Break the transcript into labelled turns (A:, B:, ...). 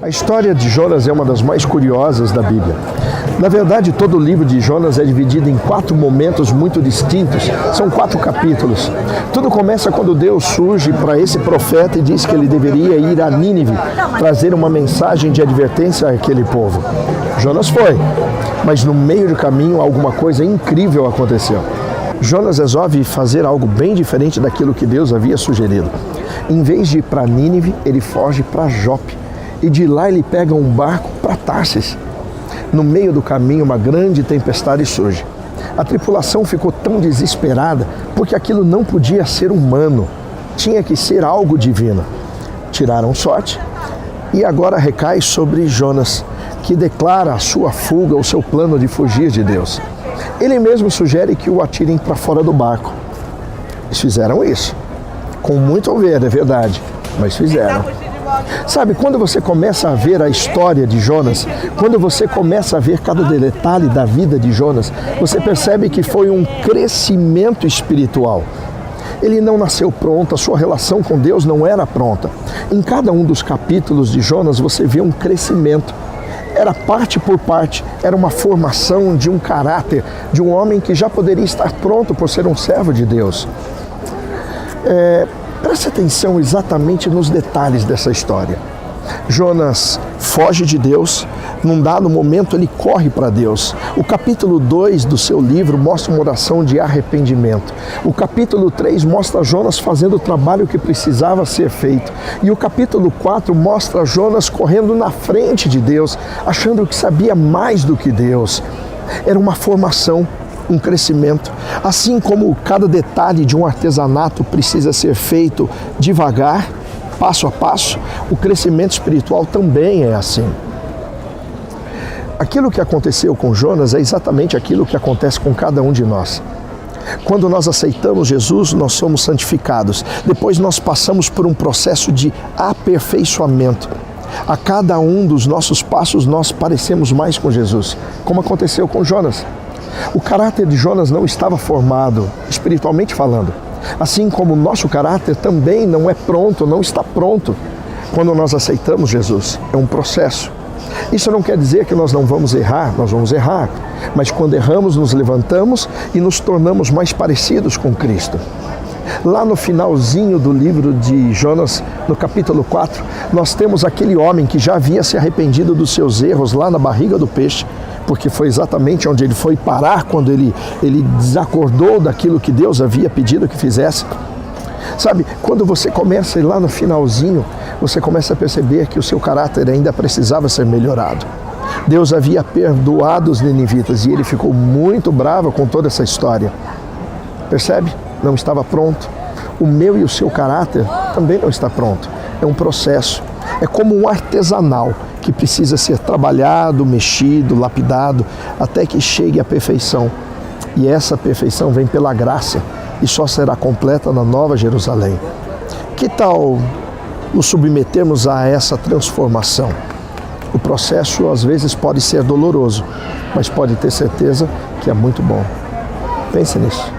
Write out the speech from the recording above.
A: A história de Jonas é uma das mais curiosas da Bíblia. Na verdade, todo o livro de Jonas é dividido em 4 momentos muito distintos. São 4 capítulos. Tudo começa quando Deus surge para esse profeta e diz que ele deveria ir a Nínive, trazer uma mensagem de advertência àquele povo. Jonas foi, mas no meio do caminho alguma coisa incrível aconteceu. Jonas resolve fazer algo bem diferente daquilo que Deus havia sugerido. Em vez de ir para Nínive, ele foge para Jope. E de lá ele pega um barco para Tarsis. No meio do caminho, uma grande tempestade surge. A tripulação ficou tão desesperada porque aquilo não podia ser humano. Tinha que ser algo divino. Tiraram sorte e agora recai sobre Jonas, que declara a sua fuga, o seu plano de fugir de Deus. Ele mesmo sugere que o atirem para fora do barco. Eles fizeram isso. Com muito ver, é verdade, mas fizeram. Sabe, quando você começa a ver a história de Jonas, quando você começa a ver cada detalhe da vida de Jonas, você percebe que foi um crescimento espiritual. Ele não nasceu pronto, a sua relação com Deus não era pronta. Em cada um dos capítulos de Jonas você vê um crescimento. Era parte por parte, era uma formação de um caráter, de um homem que já poderia estar pronto por ser um servo de Deus. Preste atenção exatamente nos detalhes dessa história. Jonas foge de Deus, num dado momento ele corre para Deus. O capítulo 2 do seu livro mostra uma oração de arrependimento. O capítulo 3 mostra Jonas fazendo o trabalho que precisava ser feito. E o capítulo 4 mostra Jonas correndo na frente de Deus, achando que sabia mais do que Deus. Era uma formação, um crescimento. Assim como cada detalhe de um artesanato precisa ser feito devagar, passo a passo, o crescimento espiritual também é assim. Aquilo que aconteceu com Jonas é exatamente aquilo que acontece com cada um de nós. Quando nós aceitamos Jesus, nós somos santificados. Depois nós passamos por um processo de aperfeiçoamento. A cada um dos nossos passos nós parecemos mais com Jesus, como aconteceu com Jonas. O caráter de Jonas não estava formado, espiritualmente falando. Assim como o nosso caráter também não é pronto, não está pronto. Quando nós aceitamos Jesus, é um processo. Isso não quer dizer que nós não vamos errar, nós vamos errar. Mas quando erramos, nos levantamos e nos tornamos mais parecidos com Cristo. Lá no finalzinho do livro de Jonas, no capítulo 4, nós temos aquele homem que já havia se arrependido dos seus erros lá na barriga do peixe, porque foi exatamente onde ele foi parar quando ele desacordou daquilo que Deus havia pedido que fizesse. Sabe, quando você começa a ir lá no finalzinho, você começa a perceber que o seu caráter ainda precisava ser melhorado. Deus havia perdoado os ninivitas e ele ficou muito bravo com toda essa história. Percebe? Não estava pronto. O meu e o seu caráter também não está pronto. É um processo. É como um artesanal que precisa ser trabalhado, mexido, lapidado, até que chegue à perfeição. E essa perfeição vem pela graça e só será completa na Nova Jerusalém. Que tal nos submetermos a essa transformação? O processo às vezes pode ser doloroso, mas pode ter certeza que é muito bom. Pense nisso.